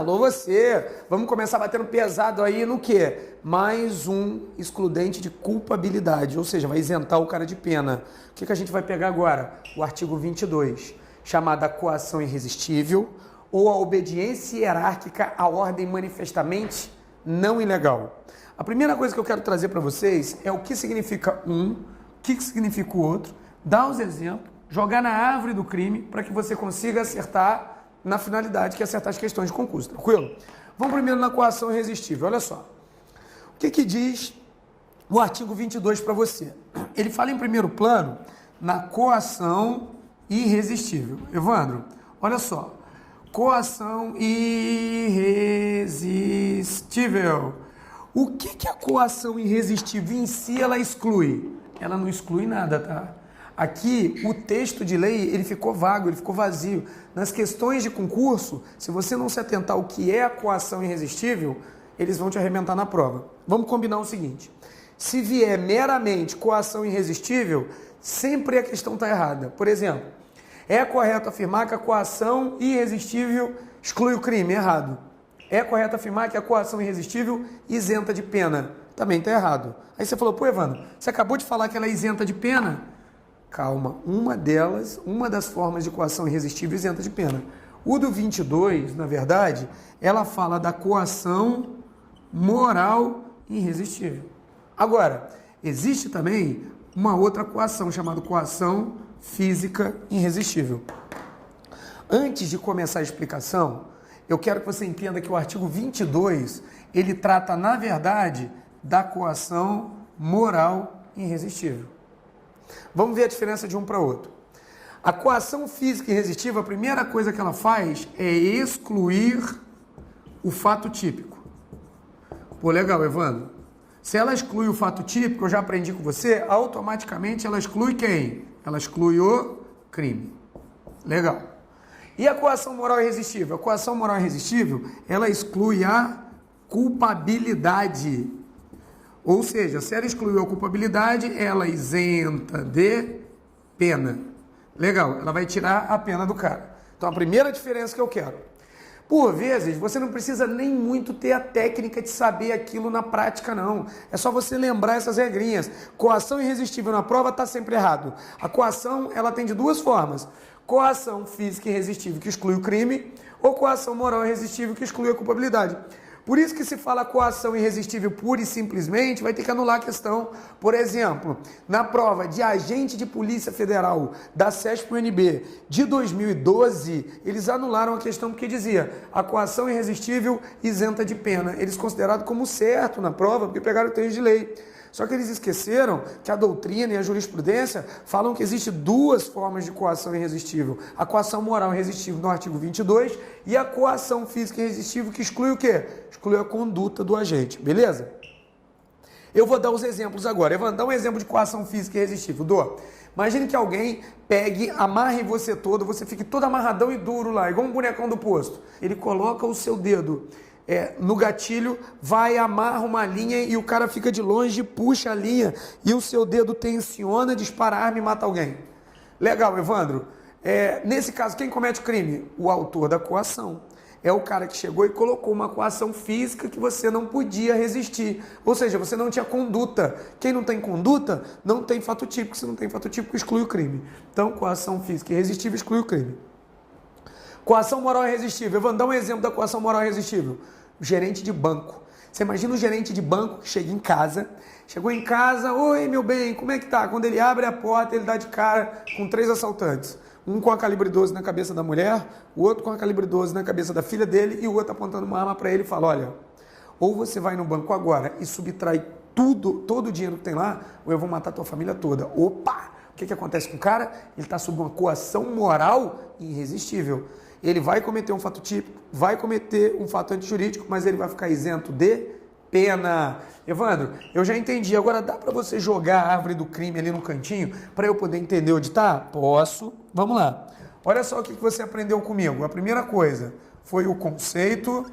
alô você, vamos começar batendo pesado aí no quê? Mais um excludente de culpabilidade, ou seja, vai isentar o cara de pena. O que a gente vai pegar agora? O artigo 22, chamada coação irresistível ou a obediência hierárquica à ordem manifestamente não ilegal. A primeira coisa que eu quero trazer para vocês é o que significa um, o que significa o outro, dar os exemplos, jogar na árvore do crime para que você consiga acertar na finalidade, que é acertar as questões de concurso, tranquilo? Vamos primeiro na coação irresistível, olha só. O que diz o artigo 22 para você? Ele fala em primeiro plano na coação irresistível. Evandro, olha só. Coação irresistível. O que a coação irresistível em si ela exclui? Ela não exclui nada, tá? Aqui, o texto de lei, ele ficou vago, ele ficou vazio. Nas questões de concurso, se você não se atentar ao que é a coação irresistível, eles vão te arrebentar na prova. Vamos combinar o seguinte, se vier meramente coação irresistível, sempre a questão está errada. Por exemplo, é correto afirmar que a coação irresistível exclui o crime? Errado. É correto afirmar que a coação irresistível isenta de pena? Também está errado. Aí você falou, pô, Evandro, você acabou de falar que ela é isenta de pena? Calma, uma das formas de coação irresistível isenta de pena. O do 22, na verdade, ela fala da coação moral irresistível. Agora, existe também uma outra coação chamada coação física irresistível. Antes de começar a explicação, eu quero que você entenda que o artigo 22, ele trata, na verdade, da coação moral irresistível. Vamos ver a diferença de um para outro. A coação física irresistível, a primeira coisa que ela faz é excluir o fato típico. Pô, legal, Evandro. Se ela exclui o fato típico, eu já aprendi com você, automaticamente ela exclui quem? Ela exclui o crime. Legal. E a coação moral irresistível? A coação moral irresistível, ela exclui a culpabilidade. Ou seja, se ela excluiu a culpabilidade, ela isenta de pena. Legal, ela vai tirar a pena do cara. Então, a primeira diferença que eu quero. Por vezes, você não precisa nem muito ter a técnica de saber aquilo na prática, não. É só você lembrar essas regrinhas. Coação irresistível na prova está sempre errado. A coação, ela tem de duas formas. Coação física irresistível que exclui o crime ou coação moral irresistível que exclui a culpabilidade. Por isso que se fala coação irresistível pura e simplesmente, vai ter que anular a questão. Por exemplo, na prova de agente de Polícia Federal da CESP-UNB de 2012, eles anularam a questão porque dizia a coação irresistível isenta de pena. Eles consideraram como certo na prova porque pegaram o texto de lei. Só que eles esqueceram que a doutrina e a jurisprudência falam que existe duas formas de coação irresistível. A coação moral irresistível no artigo 22 e a coação física irresistível que exclui o quê? Exclui a conduta do agente, beleza? Eu vou dar os exemplos agora. Eu vou dar um exemplo de coação física irresistível. Imagine que alguém pegue, amarre você todo, você fique todo amarradão e duro lá, igual um bonecão do posto. Ele coloca o seu dedo no gatilho, vai, amarra uma linha e o cara fica de longe, puxa a linha e o seu dedo tensiona, dispara a arma e mata alguém. Legal, Evandro. Nesse caso, quem comete o crime? O autor da coação. É o cara que chegou e colocou uma coação física que você não podia resistir. Ou seja, você não tinha conduta. Quem não tem conduta, não tem fato típico. Se não tem fato típico, exclui o crime. Então, coação física irresistível exclui o crime. Coação moral irresistível. Eu vou dar um exemplo da coação moral irresistível. O gerente de banco. Você imagina o gerente de banco que chega em casa, chegou em casa, oi meu bem, como é que tá? Quando ele abre a porta, ele dá de cara com 3 assaltantes. Um com a calibre 12 na cabeça da mulher, o outro com a calibre 12 na cabeça da filha dele e o outro apontando uma arma para ele e fala, olha, ou você vai no banco agora e subtrai todo o dinheiro que tem lá, ou eu vou matar a tua família toda. Opa! O que acontece com o cara? Ele está sob uma coação moral irresistível. Ele vai cometer um fato típico, vai cometer um fato antijurídico, mas ele vai ficar isento de pena. Evandro, eu já entendi. Agora dá para você jogar a árvore do crime ali no cantinho para eu poder entender onde está? Posso. Vamos lá. Olha só o que você aprendeu comigo. A primeira coisa foi o conceito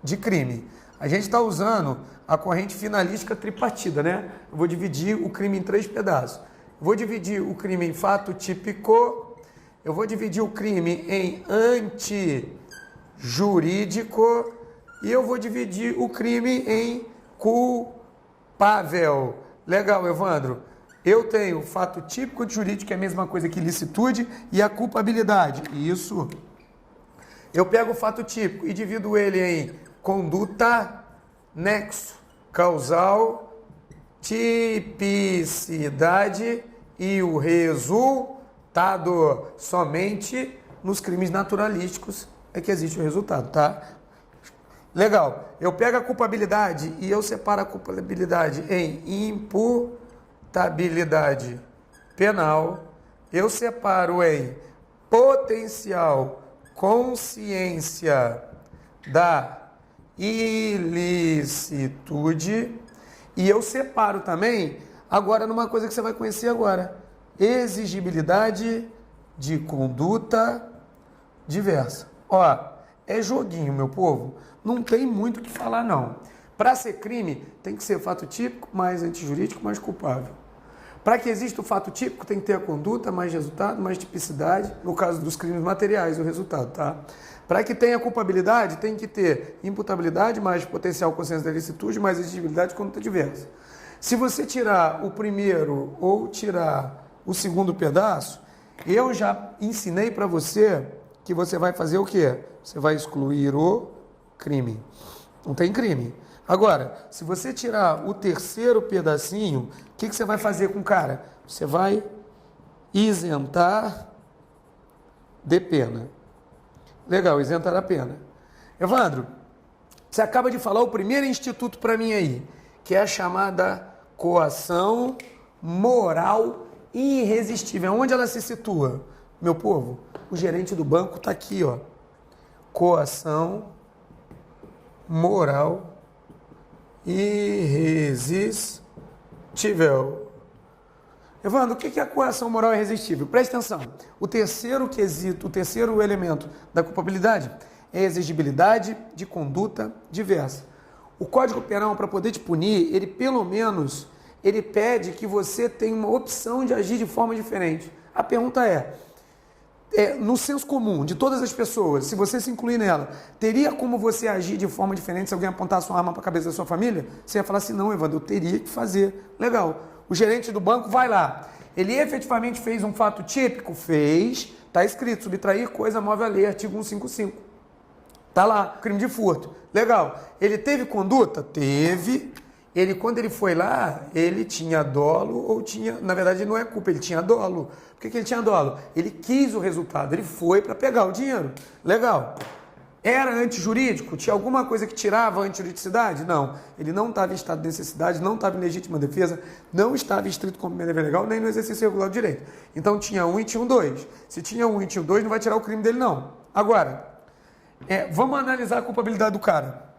de crime. A gente está usando a corrente finalística tripartida, né? Eu vou dividir o crime em 3 pedaços. Vou dividir o crime em fato típico, eu vou dividir o crime em jurídico e eu vou dividir o crime em culpável. Legal, Evandro. Eu tenho o fato típico de jurídico, que é a mesma coisa que ilicitude, e a culpabilidade. Isso. Eu pego o fato típico e divido ele em conduta, nexo, causal, tipicidade e o resultado. Somente nos crimes naturalísticos é que existe o resultado, tá? Legal. Eu pego a culpabilidade e eu separo a culpabilidade em imputabilidade penal. Eu separo em potencial consciência da ilicitude. E eu separo também, agora, numa coisa que você vai conhecer agora, exigibilidade de conduta diversa. Ó, é joguinho, meu povo. Não tem muito o que falar, não. Para ser crime, tem que ser fato típico, mais antijurídico, mais culpável. Para que exista o fato típico, tem que ter a conduta, mais resultado, mais tipicidade. No caso dos crimes materiais, o resultado, tá? Para que tenha culpabilidade, tem que ter imputabilidade, mais potencial consciência da ilicitude, mais exigibilidade de conduta diversa. Se você tirar o primeiro ou tirar o segundo pedaço, eu já ensinei para você que você vai fazer o quê? Você vai excluir o crime. Não tem crime. Agora, se você tirar o terceiro pedacinho, o que você vai fazer com o cara? Você vai isentar de pena. Legal, isentar a pena. Evandro, você acaba de falar o primeiro instituto para mim aí, que é a chamada coação moral irresistível. Onde ela se situa? Meu povo, o gerente do banco está aqui, ó. Coação moral irresistível. Evandro, o que é a coação moral irresistível? Preste atenção. O terceiro quesito, o terceiro elemento da culpabilidade é a exigibilidade de conduta diversa. O Código Penal, para poder te punir, ele pelo menos ele pede que você tenha uma opção de agir de forma diferente. A pergunta é no senso comum de todas as pessoas, se você se incluir nela, teria como você agir de forma diferente se alguém apontasse uma arma para a cabeça da sua família? Você ia falar assim, não, Evandro, eu teria que fazer. Legal. O gerente do banco vai lá. Ele efetivamente fez um fato típico? Fez. Está escrito, subtrair coisa móvel à lei, artigo 155. Está lá, crime de furto. Legal. Ele teve conduta? Teve. Ele, quando ele foi lá, ele tinha dolo ou tinha... Na verdade, não é culpa, ele tinha dolo. Por que ele tinha dolo? Ele quis o resultado, ele foi para pegar o dinheiro. Legal. Era antijurídico? Tinha alguma coisa que tirava a antijuridicidade? Não. Ele não estava em estado de necessidade, não estava em legítima defesa, não estava em estrito cumprimento dever legal, nem no exercício regular do direito. Então tinha um e tinha um dois. Se tinha um e tinha um dois, não vai tirar o crime dele, não. Agora, vamos analisar a culpabilidade do cara.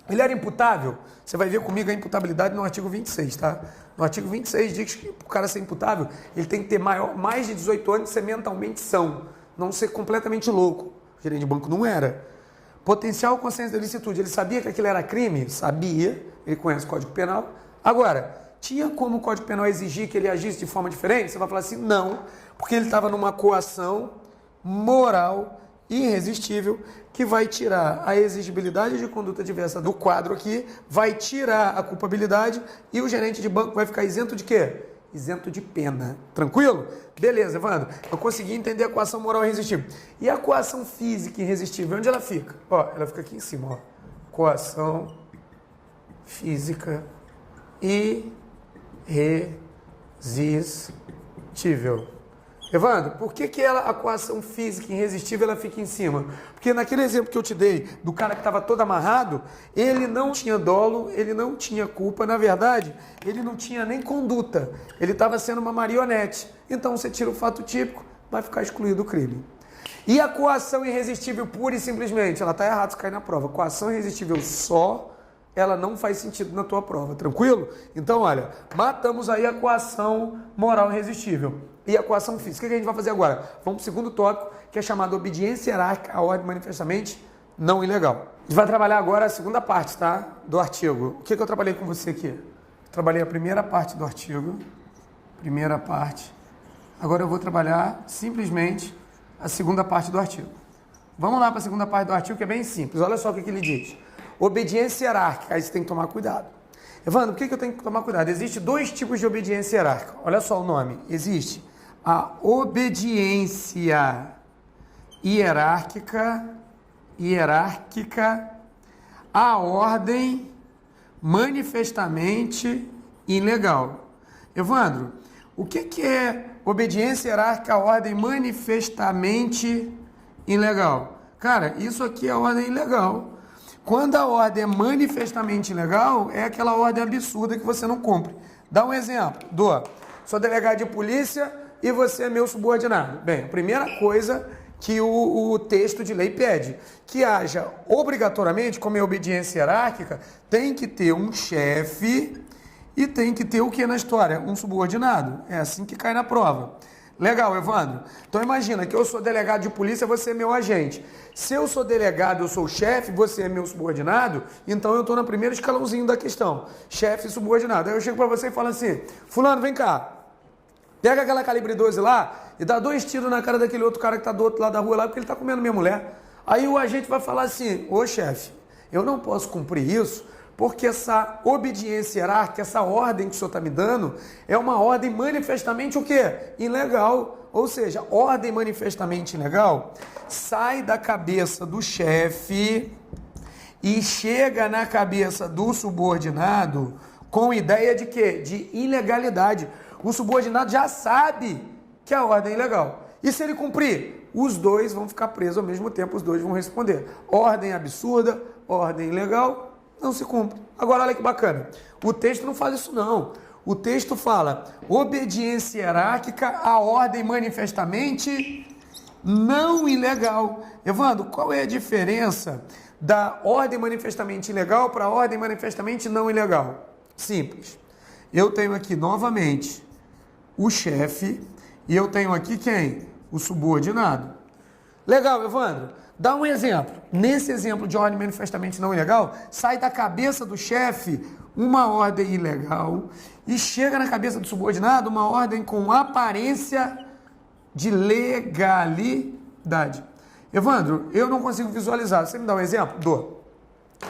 Ele era imputável? Você vai ver comigo a imputabilidade no artigo 26, tá? No artigo 26 diz que o cara ser imputável, ele tem que ter mais de 18 anos e ser mentalmente são, não ser completamente louco. O gerente de banco não era. Potencial consciência da ilicitude, ele sabia que aquilo era crime? Sabia, ele conhece o Código Penal. Agora, tinha como o Código Penal exigir que ele agisse de forma diferente? Você vai falar assim, não, porque ele estava numa coação moral irresistível que vai tirar a exigibilidade de conduta diversa do quadro aqui, vai tirar a culpabilidade e o gerente de banco vai ficar isento de quê? Isento de pena. Tranquilo? Beleza, Evandro. Eu consegui entender a coação moral irresistível. E a coação física irresistível, onde ela fica? Ó, ela fica aqui em cima, ó. Coação física irresistível. Evandro, por que a coação física irresistível ela fica em cima? Porque naquele exemplo que eu te dei, do cara que estava todo amarrado, ele não tinha dolo, ele não tinha culpa, na verdade, ele não tinha nem conduta, ele estava sendo uma marionete. Então você tira o fato típico, vai ficar excluído o crime. E a coação irresistível pura e simplesmente, ela está errada se cair na prova. Coação irresistível só, ela não faz sentido na tua prova, tranquilo? Então, olha, matamos aí a coação moral irresistível. E a coação física. O que a gente vai fazer agora? Vamos para o segundo tópico, que é chamado obediência hierárquica à ordem manifestamente não ilegal. A gente vai trabalhar agora a segunda parte, tá? Do artigo. O que eu trabalhei com você aqui? Trabalhei a primeira parte do artigo. Primeira parte. Agora eu vou trabalhar simplesmente a segunda parte do artigo. Vamos lá para a segunda parte do artigo, que é bem simples. Olha só o que ele diz. Obediência hierárquica, aí você tem que tomar cuidado. Evandro, por que eu tenho que tomar cuidado? Existem dois tipos de obediência hierárquica. Olha só o nome. Existe a obediência hierárquica à ordem manifestamente ilegal. Evandro, o que é obediência hierárquica à ordem manifestamente ilegal? Cara, isso aqui é a ordem ilegal. Quando a ordem é manifestamente ilegal, é aquela ordem absurda que você não cumpre. Dá um exemplo. Sou delegado de polícia e você é meu subordinado. Bem, a primeira coisa que o texto de lei pede, que haja obrigatoriamente, como é obediência hierárquica, tem que ter um chefe e tem que ter o que na história? Um subordinado. É assim que cai na prova. Legal, Evandro? Então imagina que eu sou delegado de polícia, você é meu agente. Se eu sou delegado, eu sou chefe, você é meu subordinado, então eu estou no primeiro escalãozinho da questão. Chefe e subordinado. Aí eu chego para você e falo assim, fulano, vem cá. Pega aquela calibre 12 lá e dá 2 tiros na cara daquele outro cara que está do outro lado da rua lá, porque ele está comendo minha mulher. Aí o agente vai falar assim, ô chefe, eu não posso cumprir isso, porque essa obediência hierárquica, essa ordem que o senhor está me dando, é uma ordem manifestamente o quê? Ilegal. Ou seja, ordem manifestamente ilegal sai da cabeça do chefe e chega na cabeça do subordinado com ideia de quê? De ilegalidade. O subordinado já sabe que a ordem é ilegal. E se ele cumprir? Os dois vão ficar presos ao mesmo tempo, os dois vão responder. Ordem absurda, ordem ilegal, não se cumpre. Agora, olha que bacana. O texto não fala isso, não. O texto fala obediência hierárquica à ordem manifestamente não ilegal. Evandro, qual é a diferença da ordem manifestamente ilegal para a ordem manifestamente não ilegal? Simples. Eu tenho aqui, novamente, o chefe e eu tenho aqui quem? O subordinado. Legal, Evandro? Dá um exemplo. Nesse exemplo de ordem manifestamente não ilegal, sai da cabeça do chefe uma ordem ilegal e chega na cabeça do subordinado uma ordem com aparência de legalidade. Evandro, eu não consigo visualizar. Você me dá um exemplo? Dou.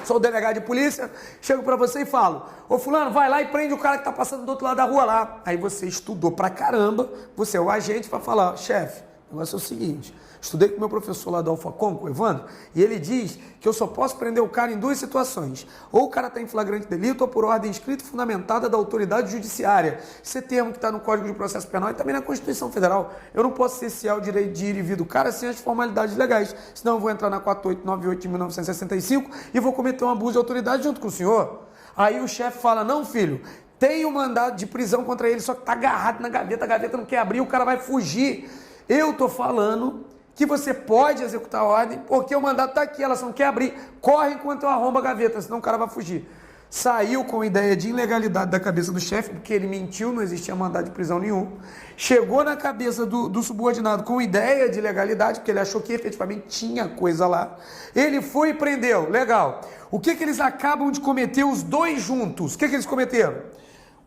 Sou o delegado de polícia, chego para você e falo, ô fulano, vai lá e prende o cara que tá passando do outro lado da rua lá. Aí você estudou pra caramba, você é o agente para falar, chefe, o negócio é o seguinte, estudei com o meu professor lá do Alfacom, com o Evandro, e ele diz que eu só posso prender o cara em 2 situações. Ou o cara está em flagrante delito ou por ordem escrita e fundamentada da autoridade judiciária. Esse termo que está no Código de Processo Penal e também na Constituição Federal. Eu não posso cercear o direito de ir e vir do cara sem as formalidades legais. Senão eu vou entrar na 4898 de 1965 e vou cometer um abuso de autoridade junto com o senhor. Aí o chefe fala, não filho, tem um mandado de prisão contra ele, só que está agarrado na gaveta, a gaveta não quer abrir, o cara vai fugir. Eu estou falando que você pode executar a ordem, porque o mandato está aqui, ela só não quer abrir. Corre enquanto eu arrombo a gaveta, senão o cara vai fugir. Saiu com ideia de ilegalidade da cabeça do chefe, porque ele mentiu, não existia mandado de prisão nenhum. Chegou na cabeça do subordinado com ideia de ilegalidade, porque ele achou que efetivamente tinha coisa lá. Ele foi e prendeu. Legal. O que eles acabam de cometer os dois juntos? O que eles cometeram?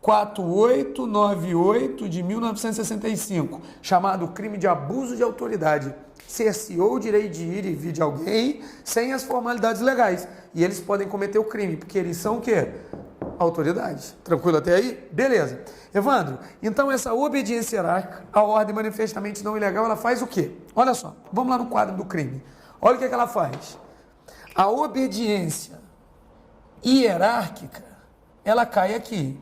4898 de 1965, chamado crime de abuso de autoridade. Cerceou o direito de ir e vir de alguém sem as formalidades legais. E eles podem cometer o crime, porque eles são o quê? Autoridades. Tranquilo até aí? Beleza. Evandro, então essa obediência hierárquica, a ordem manifestamente não ilegal, ela faz o quê? Olha só, vamos lá no quadro do crime. Olha o que ela faz. A obediência hierárquica, ela cai aqui.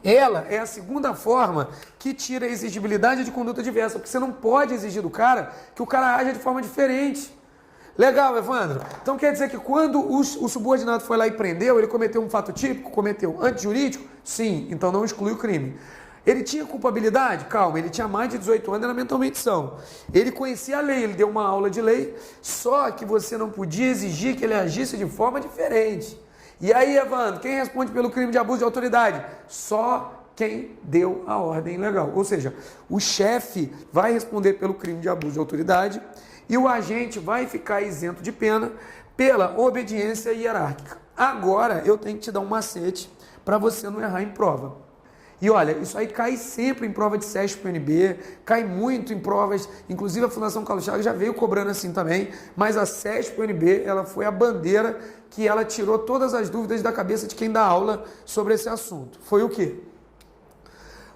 Ela é a segunda forma que tira a exigibilidade de conduta diversa, porque você não pode exigir do cara que o cara haja de forma diferente. Legal, Evandro? Então quer dizer que quando o subordinado foi lá e prendeu, ele cometeu um fato típico? Cometeu antijurídico? Sim, então não exclui o crime. Ele tinha culpabilidade? Calma, ele tinha mais de 18 anos, era mentalmente são. Ele conhecia a lei, ele deu uma aula de lei, só que você não podia exigir que ele agisse de forma diferente. E aí, Evandro, quem responde pelo crime de abuso de autoridade? Só quem deu a ordem legal. Ou seja, o chefe vai responder pelo crime de abuso de autoridade e o agente vai ficar isento de pena pela obediência hierárquica. Agora, eu tenho que te dar um macete para você não errar em prova. E olha, isso aí cai sempre em prova de SESP-UNB, cai muito em provas, inclusive a Fundação Carlos Chagas já veio cobrando assim também, mas a SESP-UNB, ela foi a bandeira que ela tirou todas as dúvidas da cabeça de quem dá aula sobre esse assunto. Foi o quê?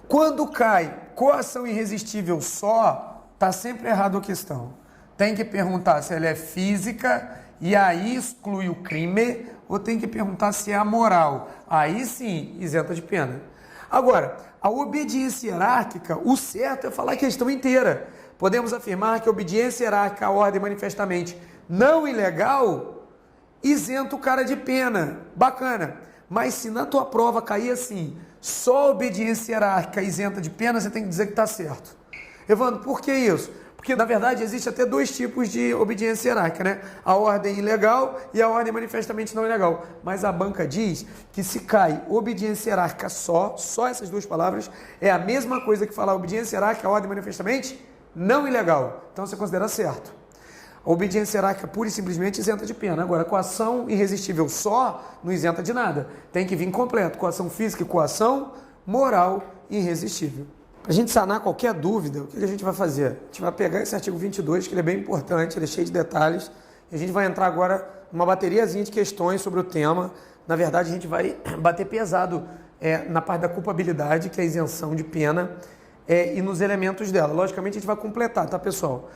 Quando cai coação irresistível só, tá sempre errado a questão. Tem que perguntar se ela é física e aí exclui o crime, ou tem que perguntar se é a moral. Aí sim, isenta de pena. Agora, a obediência hierárquica, o certo é falar a questão inteira. Podemos afirmar que a obediência hierárquica à ordem manifestamente não ilegal isenta o cara de pena. Bacana. Mas se na tua prova cair assim, só a obediência hierárquica isenta de pena, você tem que dizer que está certo. Evandro, por que isso? Porque, na verdade, existe até dois tipos de obediência hierárquica, né? A ordem ilegal e a ordem manifestamente não ilegal. Mas a banca diz que se cai obediência hierárquica só essas duas palavras, é a mesma coisa que falar obediência hierárquica, a ordem manifestamente não ilegal. Então, você considera certo. A obediência hierárquica pura e simplesmente isenta de pena. Agora, coação irresistível só não isenta de nada. Tem que vir completo. Coação física e coação moral irresistível. Para a gente sanar qualquer dúvida, o que a gente vai fazer? A gente vai pegar esse artigo 22, que ele é bem importante, ele é cheio de detalhes, e a gente vai entrar agora numa bateriazinha de questões sobre o tema. Na verdade, a gente vai bater pesado na parte da culpabilidade, que é a isenção de pena, e nos elementos dela. Logicamente, a gente vai completar, tá, pessoal?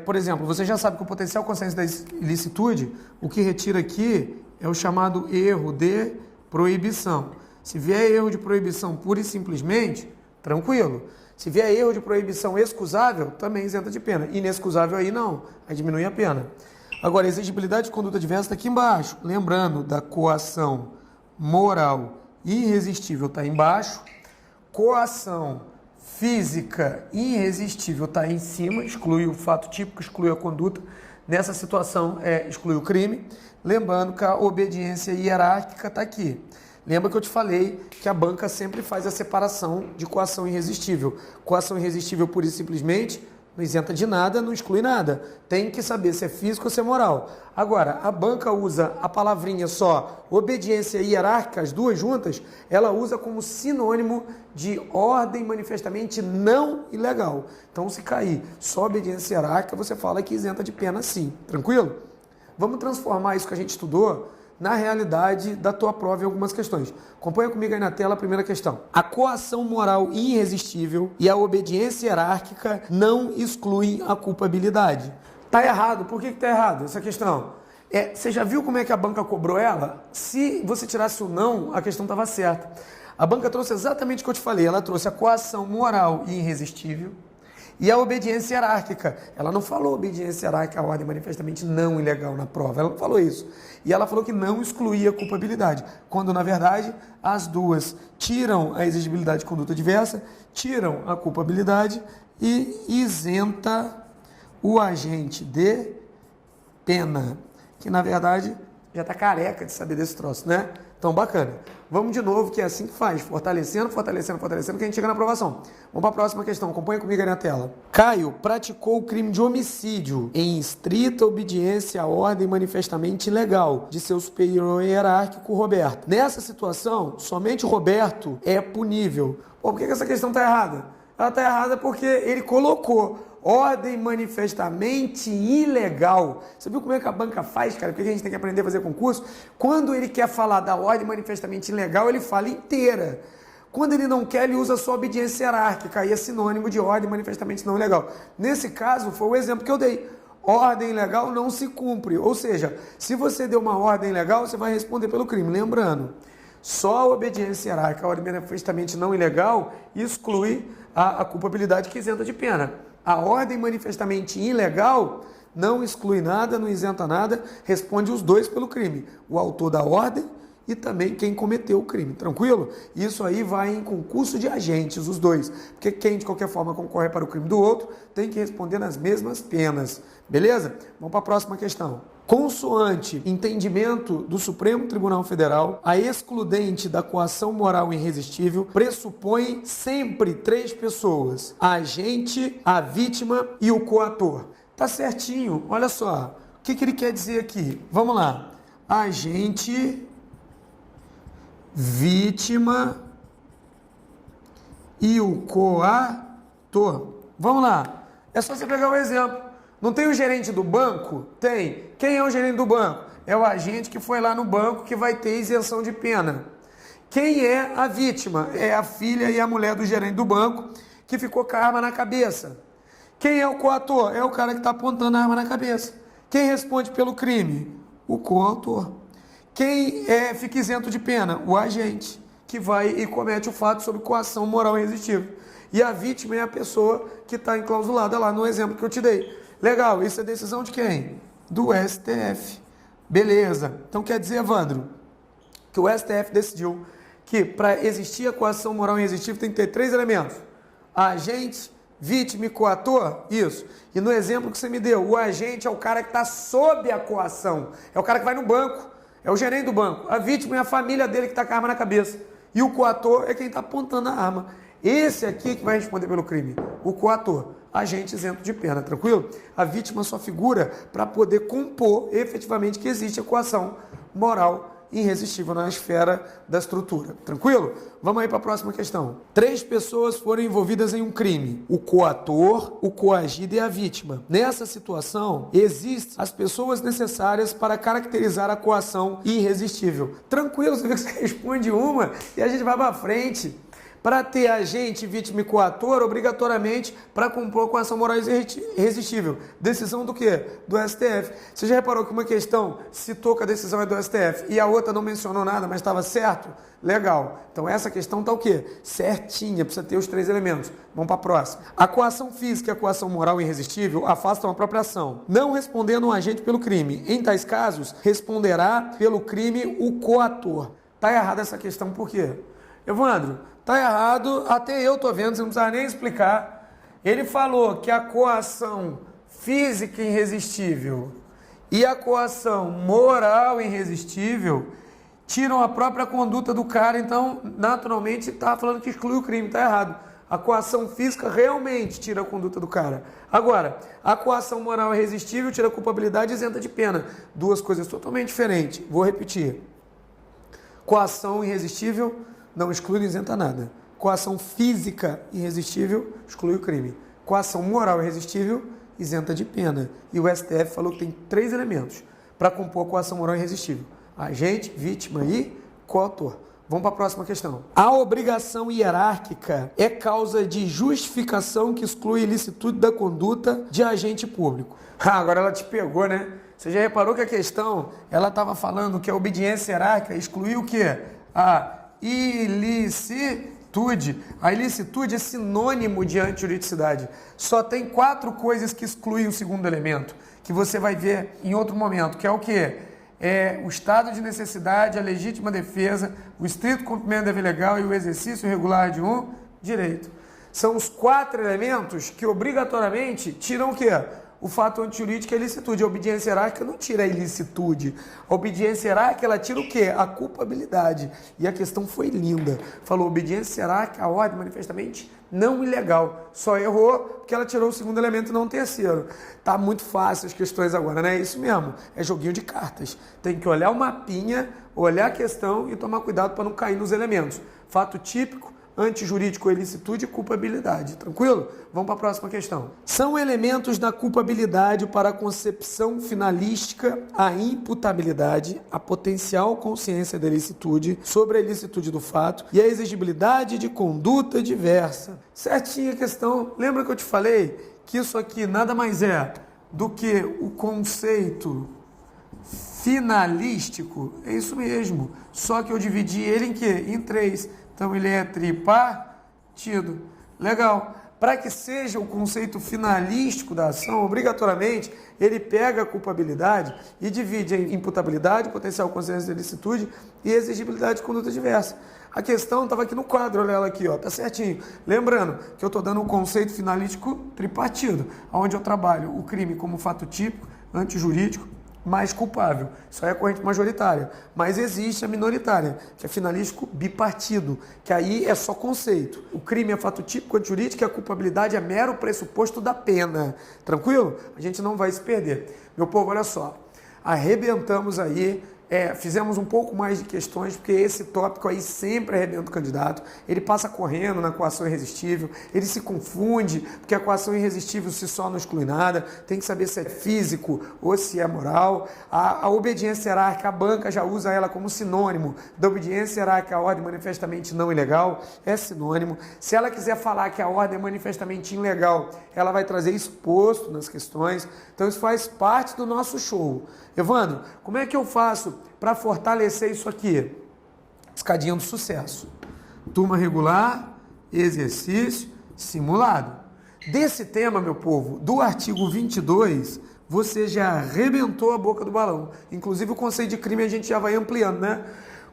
Por exemplo, você já sabe que o potencial consciente da ilicitude, o que retira aqui é o chamado erro de proibição. Se vier erro de proibição pura e simplesmente, tranquilo. Se vier erro de proibição excusável, também isenta de pena. Inexcusável aí não, aí diminui a pena. Agora, exigibilidade de conduta diversa está aqui embaixo. Lembrando da coação moral irresistível está embaixo. Coação física irresistível está em cima, exclui o fato típico, exclui a conduta. Nessa situação, exclui o crime. Lembrando que a obediência hierárquica está aqui. Lembra que eu te falei que a banca sempre faz a separação de coação irresistível. Coação irresistível pura e simplesmente não isenta de nada, não exclui nada. Tem que saber se é físico ou se é moral. Agora, a banca usa a palavrinha só obediência hierárquica, as duas juntas, ela usa como sinônimo de ordem manifestamente não ilegal. Então, se cair só obediência hierárquica, você fala que isenta de pena sim. Tranquilo? Vamos transformar isso que a gente estudou na realidade da tua prova em algumas questões. Acompanha comigo aí na tela a primeira questão. A coação moral irresistível e a obediência hierárquica não excluem a culpabilidade. Tá errado. Por que tá errado essa questão? Você já viu como é que a banca cobrou ela? Se você tirasse o não, a questão estava certa. A banca trouxe exatamente o que eu te falei. Ela trouxe a coação moral irresistível e a obediência hierárquica. Ela não falou obediência hierárquica à ordem manifestamente não ilegal na prova. Ela não falou isso. E ela falou que não excluía a culpabilidade. Quando, na verdade, as duas tiram a exigibilidade de conduta diversa, tiram a culpabilidade e isenta o agente de pena. Que, na verdade, já está careca de saber desse troço, né? Então, bacana. Vamos de novo, que é assim que faz. Fortalecendo, fortalecendo, fortalecendo, que a gente chega na aprovação. Vamos para a próxima questão. Acompanha comigo aí na tela. Caio praticou o crime de homicídio em estrita obediência à ordem manifestamente ilegal de seu superior hierárquico, Roberto. Nessa situação, somente Roberto é punível. Pô, por que essa questão está errada? Ela está errada porque ele colocou ordem manifestamente ilegal. Você viu como é que a banca faz, cara? Porque a gente tem que aprender a fazer concurso. Quando ele quer falar da ordem manifestamente ilegal, ele fala inteira. Quando ele não quer, ele usa só obediência hierárquica, aí é sinônimo de ordem manifestamente não ilegal. Nesse caso, foi o exemplo que eu dei. Ordem ilegal não se cumpre. Ou seja, se você deu uma ordem ilegal, você vai responder pelo crime. Lembrando, só a obediência hierárquica, a ordem manifestamente não ilegal, exclui a culpabilidade que isenta de pena. A ordem manifestamente ilegal não exclui nada, não isenta nada, responde os dois pelo crime. O autor da ordem e também quem cometeu o crime. Tranquilo? Isso aí vai em concurso de agentes, os dois. Porque quem de qualquer forma concorre para o crime do outro tem que responder nas mesmas penas. Beleza? Vamos para a próxima questão. Consoante entendimento do Supremo Tribunal Federal, a excludente da coação moral irresistível pressupõe sempre três pessoas: a agente, a vítima e o coator. Tá certinho, olha só. O que ele quer dizer aqui? Vamos lá. Agente, vítima e o coator. Vamos lá. É só você pegar o exemplo. Não tem o gerente do banco? Tem. Quem é o gerente do banco? É o agente que foi lá no banco que vai ter isenção de pena. Quem é a vítima? É a filha e a mulher do gerente do banco que ficou com a arma na cabeça. Quem é o coator? É o cara que está apontando a arma na cabeça. Quem responde pelo crime? O coautor. Quem fica isento de pena? O agente, que vai e comete o fato sob coação moral irresistível. E a vítima é a pessoa que está enclausulada lá no exemplo que eu te dei. Legal, isso é decisão de quem? Do STF. Beleza. Então quer dizer, Evandro, que o STF decidiu que para existir a coação moral irresistível tem que ter 3 elementos. Agente, vítima e coator? Isso. E no exemplo que você me deu, o agente é o cara que está sob a coação. É o cara que vai no banco. É o gerente do banco. A vítima é a família dele que está com a arma na cabeça. E o coator é quem está apontando a arma. Esse aqui que vai responder pelo crime. O coator. Agente isento de pena. Tranquilo? A vítima só figura para poder compor efetivamente que existe a coação moral irresistível na esfera da estrutura. Tranquilo? Vamos aí para a próxima questão. 3 pessoas foram envolvidas em um crime. O coator, o coagido e a vítima. Nessa situação, existem as pessoas necessárias para caracterizar a coação irresistível. Tranquilo, você vê que você responde uma e a gente vai para frente. Para ter agente, vítima e coator, obrigatoriamente, para compor a coação moral irresistível. Decisão do quê? Do STF. Você já reparou que uma questão citou que a decisão é do STF e a outra não mencionou nada, mas estava certo? Legal. Então essa questão está o quê? Certinha, precisa ter os 3 elementos. Vamos para a próxima. A coação física e a coação moral irresistível afastam a própria ação, não respondendo um agente pelo crime. Em tais casos, responderá pelo crime o coator. Está errada essa questão por quê? Evandro, tá errado, até eu tô vendo, você não precisa nem explicar. Ele falou que a coação física irresistível e a coação moral irresistível tiram a própria conduta do cara, então, naturalmente, tá falando que exclui o crime, tá errado. A coação física realmente tira a conduta do cara. Agora, a coação moral irresistível tira a culpabilidade isenta de pena. 2 coisas totalmente diferentes. Vou repetir. Coação irresistível não exclui, não isenta nada. Coação física irresistível exclui o crime. Coação moral irresistível isenta de pena. E o STF falou que tem 3 elementos para compor a coação moral irresistível: agente, vítima e coautor. Vamos para a próxima questão. A obrigação hierárquica é causa de justificação que exclui ilicitude da conduta de agente público. Agora ela te pegou, né? Você já reparou que a questão, ela estava falando que a obediência hierárquica excluiu o quê? A ilicitude. A ilicitude é sinônimo de antijuridicidade. Só tem 4 coisas que excluem o segundo elemento, que você vai ver em outro momento, que é o quê? É o estado de necessidade, a legítima defesa, o estrito cumprimento do dever legal e o exercício regular de um direito. São os 4 elementos que obrigatoriamente tiram o quê? O fato antijurídico é a ilicitude. A obediência hierárquica não tira a ilicitude. A obediência hierárquica, ela tira o quê? A culpabilidade. E a questão foi linda. Falou, obediência hierárquica, a ordem manifestamente não ilegal. Só errou porque ela tirou o segundo elemento e não o terceiro. Tá muito fácil as questões agora, né? É isso mesmo. É joguinho de cartas. Tem que olhar o mapinha, olhar a questão e tomar cuidado para não cair nos elementos. Fato típico, antijurídico, ilicitude e culpabilidade. Tranquilo? Vamos para a próxima questão. São elementos da culpabilidade para a concepção finalística a imputabilidade, a potencial consciência da ilicitude sobre a ilicitude do fato e a exigibilidade de conduta diversa. Certinha a questão. Lembra que eu te falei que isso aqui nada mais é do que o conceito finalístico? É isso mesmo. Só que eu dividi ele em quê? Em 3. Então, ele é tripartido. Legal. Para que seja o conceito finalístico da ação, obrigatoriamente, ele pega a culpabilidade e divide em imputabilidade, potencial consciência de ilicitude e exigibilidade de conduta diversa. A questão estava aqui no quadro, olha ela aqui, ó, tá certinho. Lembrando que eu estou dando um conceito finalístico tripartido, onde eu trabalho o crime como fato típico, antijurídico, mais culpável. Isso aí é a corrente majoritária. Mas existe a minoritária, que é finalístico bipartido, que aí é só conceito. O crime é fato típico antijurídico e a culpabilidade é mero pressuposto da pena. Tranquilo? A gente não vai se perder. Meu povo, olha só. Arrebentamos aí fizemos um pouco mais de questões, porque esse tópico aí sempre arrebenta o candidato. Ele passa correndo na coação irresistível, ele se confunde, porque a coação irresistível se só não exclui nada, tem que saber se é físico ou se é moral. A obediência hierárquica, a banca já usa ela como sinônimo da obediência hierárquica à ordem manifestamente não ilegal, é sinônimo. Se ela quiser falar que a ordem é manifestamente ilegal, ela vai trazer exposto nas questões. Então isso faz parte do nosso show. Evandro, como é que eu faço para fortalecer isso aqui? Escadinha do sucesso. Turma regular, exercício, simulado. Desse tema, meu povo, do artigo 22, você já arrebentou a boca do balão. Inclusive o conceito de crime a gente já vai ampliando, né?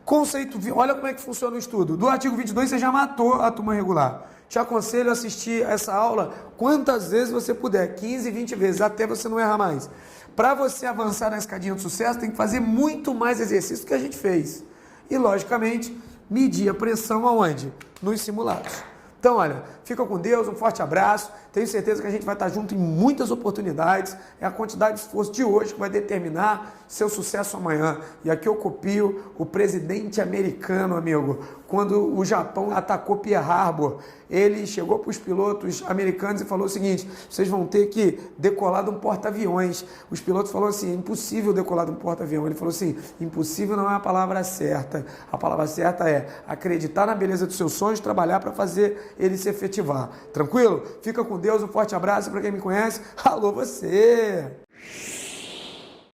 Conceito, olha como é que funciona o estudo. Do artigo 22 você já matou a turma regular. Te aconselho a assistir essa aula quantas vezes você puder, 15, 20 vezes, até você não errar mais. Para você avançar na escadinha do sucesso, tem que fazer muito mais exercício do que a gente fez. E, logicamente, medir a pressão aonde? Nos simulados. Então, olha, fica com Deus, um forte abraço. Tenho certeza que a gente vai estar junto em muitas oportunidades. É a quantidade de esforço de hoje que vai determinar seu sucesso amanhã. E aqui eu copio o presidente americano, amigo. Quando o Japão atacou Pearl Harbor, ele chegou para os pilotos americanos e falou o seguinte: vocês vão ter que decolar de um porta-aviões. Os pilotos falaram assim: é impossível decolar de um porta-avião. Ele falou assim: impossível não é a palavra certa. A palavra certa é acreditar na beleza dos seus sonhos, trabalhar para fazer ele se efetivar. Tranquilo? Fica com Deus, um forte abraço para quem me conhece. Alô você!